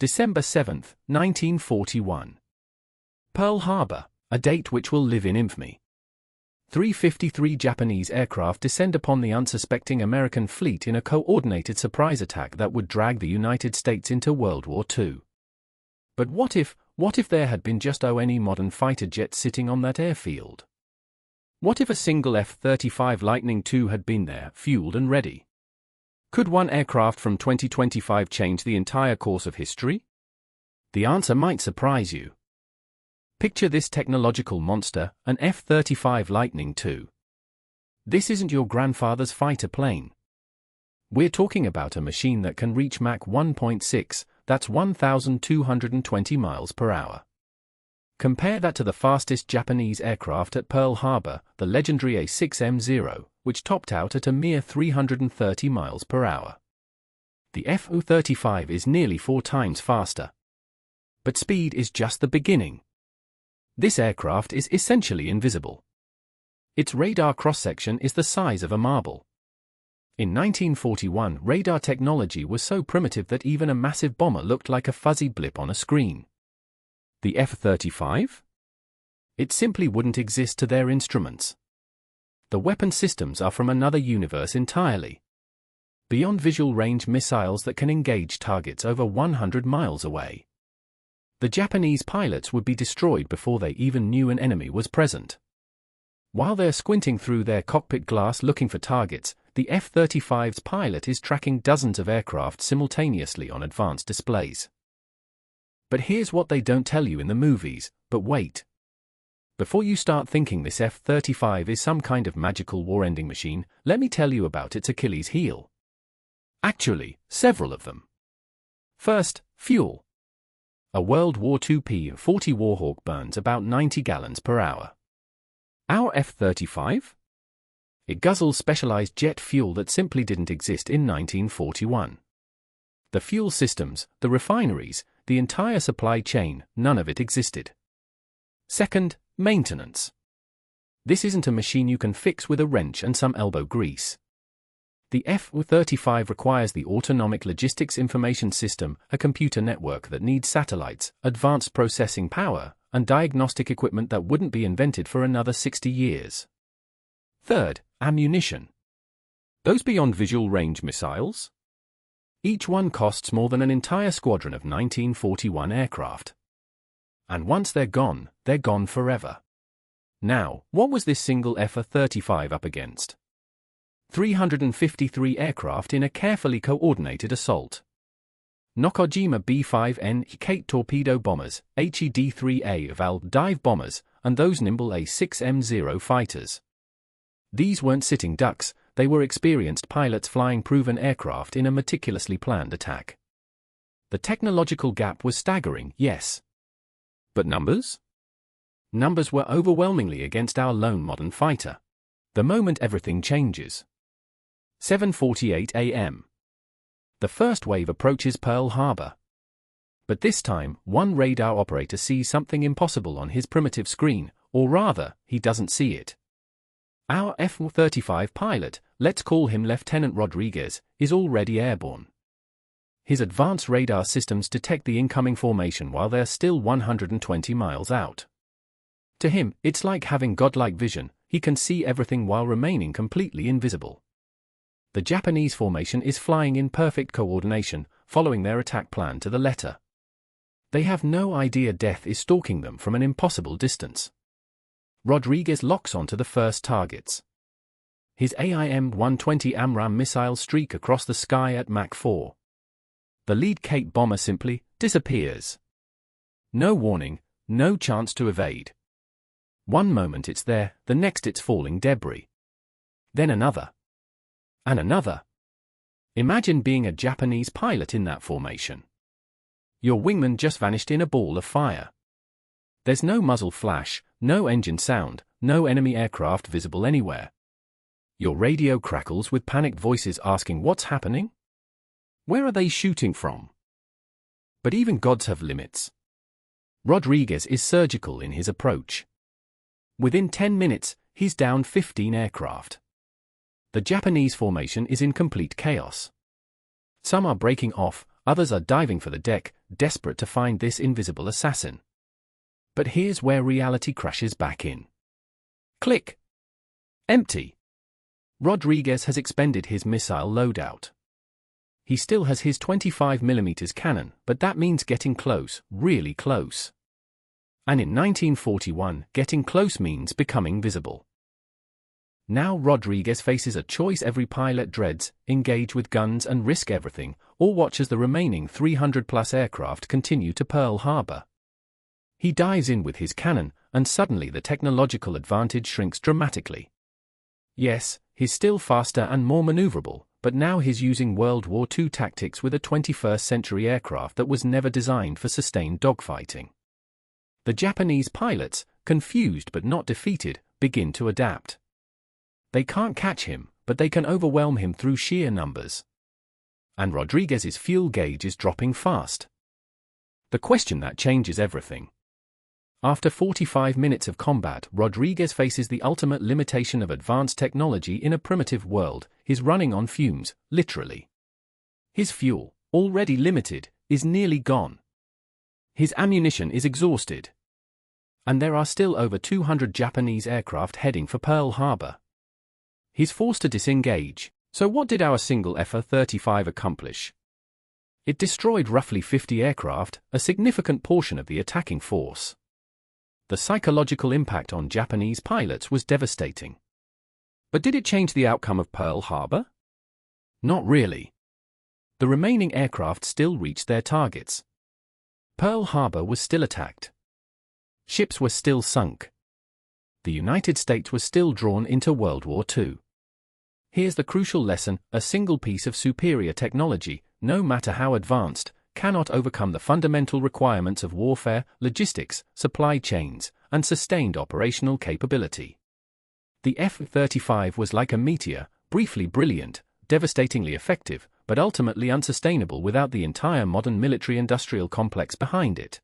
December 7, 1941. Pearl Harbor, a date which will live in infamy. 353 Japanese aircraft descend upon the unsuspecting American fleet in a coordinated surprise attack that would drag the United States into World War II. But what if there had been just any modern fighter jet sitting on that airfield? What if a single F-35 Lightning II had been there, fueled and ready? Could one aircraft from 2025 change the entire course of history? The answer might surprise you. Picture this technological monster, an F-35 Lightning II. This isn't your grandfather's fighter plane. We're talking about a machine that can reach Mach 1.6, that's 1,220 miles per hour. Compare that to the fastest Japanese aircraft at Pearl Harbor, the legendary A6M0, which topped out at a mere 330 miles per hour. The F-35 is nearly 4 times faster. But speed is just the beginning. This aircraft is essentially invisible. Its radar cross-section is the size of a marble. In 1941, radar technology was so primitive that even a massive bomber looked like a fuzzy blip on a screen. The F-35? It simply wouldn't exist to their instruments. The weapon systems are from another universe entirely. Beyond visual range missiles that can engage targets over 100 miles away. The Japanese pilots would be destroyed before they even knew an enemy was present. While they're squinting through their cockpit glass looking for targets, the F-35's pilot is tracking dozens of aircraft simultaneously on advanced displays. But here's what they don't tell you in the movies, but wait. Before you start thinking this F-35 is some kind of magical war-ending machine, let me tell you about its Achilles heel. Actually, several of them. First, fuel. A World War II P-40 Warhawk burns about 90 gallons per hour. Our F-35? It guzzles specialized jet fuel that simply didn't exist in 1941. The fuel systems, the refineries, the entire supply chain, none of it existed. Second, maintenance. This isn't a machine you can fix with a wrench and some elbow grease. The F-35 requires the Autonomic Logistics Information System, a computer network that needs satellites, advanced processing power, and diagnostic equipment that wouldn't be invented for another 60 years. Third, ammunition. Those beyond visual range missiles? Each one costs more than an entire squadron of 1941 aircraft. And once they're gone forever. Now, what was this single F-35 up against? 353 aircraft in a carefully coordinated assault. Nakajima B-5N Kate torpedo bombers, HED-3A Valve dive bombers, and those nimble A6M0 fighters. These weren't sitting ducks, they were experienced pilots flying proven aircraft in a meticulously planned attack. The technological gap was staggering, yes. But numbers? Numbers were overwhelmingly against our lone modern fighter. The moment everything changes. 7:48 a.m. The first wave approaches Pearl Harbor. But this time, one radar operator sees something impossible on his primitive screen, or rather, he doesn't see it. Our F-35 pilot, let's call him Lieutenant Rodriguez, is already airborne. His advanced radar systems detect the incoming formation while they're still 120 miles out. To him, it's like having godlike vision, he can see everything while remaining completely invisible. The Japanese formation is flying in perfect coordination, following their attack plan to the letter. They have no idea death is stalking them from an impossible distance. Rodriguez locks onto the first targets. His AIM-120 AMRAAM missiles streak across the sky at Mach 4. The lead Kate bomber simply disappears. No warning, no chance to evade. One moment it's there, the next it's falling debris. Then another. And another. Imagine being a Japanese pilot in that formation. Your wingman just vanished in a ball of fire. There's no muzzle flash, no engine sound, no enemy aircraft visible anywhere. Your radio crackles with panicked voices asking what's happening? Where are they shooting from? But even gods have limits. Rodriguez is surgical in his approach. Within 10 minutes, he's down 15 aircraft. The Japanese formation is in complete chaos. Some are breaking off, others are diving for the deck, desperate to find this invisible assassin. But here's where reality crashes back in. Click. Empty. Rodriguez has expended his missile loadout. He still has his 25mm cannon, but that means getting close, really close. And in 1941, getting close means becoming visible. Now Rodriguez faces a choice: every pilot dreads: engage with guns and risk everything, or watch as the remaining 300+ aircraft continue to Pearl Harbor. He dives in with his cannon, and suddenly the technological advantage shrinks dramatically. Yes, he's still faster and more maneuverable, but now he's using World War II tactics with a 21st century aircraft that was never designed for sustained dogfighting. The Japanese pilots, confused but not defeated, begin to adapt. They can't catch him, but they can overwhelm him through sheer numbers. And Rodriguez's fuel gauge is dropping fast. The question that changes everything. After 45 minutes of combat, Rodriguez faces the ultimate limitation of advanced technology in a primitive world: he's running on fumes, literally. His fuel, already limited, is nearly gone. His ammunition is exhausted. And there are still over 200 Japanese aircraft heading for Pearl Harbor. He's forced to disengage. So what did our single F-35 accomplish? It destroyed roughly 50 aircraft, a significant portion of the attacking force. The psychological impact on Japanese pilots was devastating. But did it change the outcome of Pearl Harbor? Not really. The remaining aircraft still reached their targets. Pearl Harbor was still attacked. Ships were still sunk. The United States was still drawn into World War II. Here's the crucial lesson: a single piece of superior technology, no matter how advanced, cannot overcome the fundamental requirements of warfare, logistics, supply chains, and sustained operational capability. The F-35 was like a meteor, briefly brilliant, devastatingly effective, but ultimately unsustainable without the entire modern military-industrial complex behind it.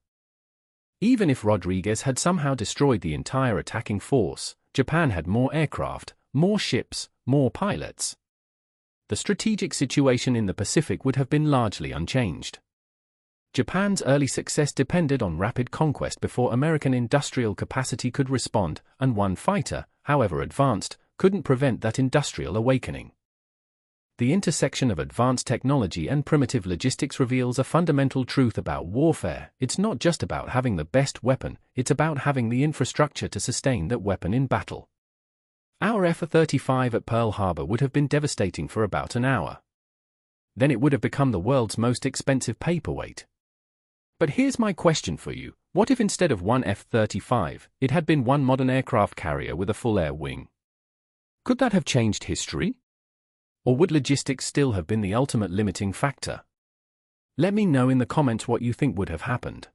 Even if Rodriguez had somehow destroyed the entire attacking force, Japan had more aircraft, more ships, more pilots. The strategic situation in the Pacific would have been largely unchanged. Japan's early success depended on rapid conquest before American industrial capacity could respond, and one fighter, however advanced, couldn't prevent that industrial awakening. The intersection of advanced technology and primitive logistics reveals a fundamental truth about warfare: it's not just about having the best weapon, it's about having the infrastructure to sustain that weapon in battle. Our F-35 at Pearl Harbor would have been devastating for about an hour. Then it would have become the world's most expensive paperweight. But here's my question for you: what if instead of one F-35, it had been one modern aircraft carrier with a full air wing? Could that have changed history? Or would logistics still have been the ultimate limiting factor? Let me know in the comments what you think would have happened.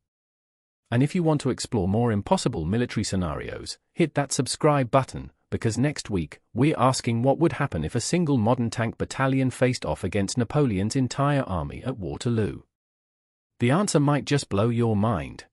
And if you want to explore more impossible military scenarios, hit that subscribe button, because next week, we're asking what would happen if a single modern tank battalion faced off against Napoleon's entire army at Waterloo. The answer might just blow your mind.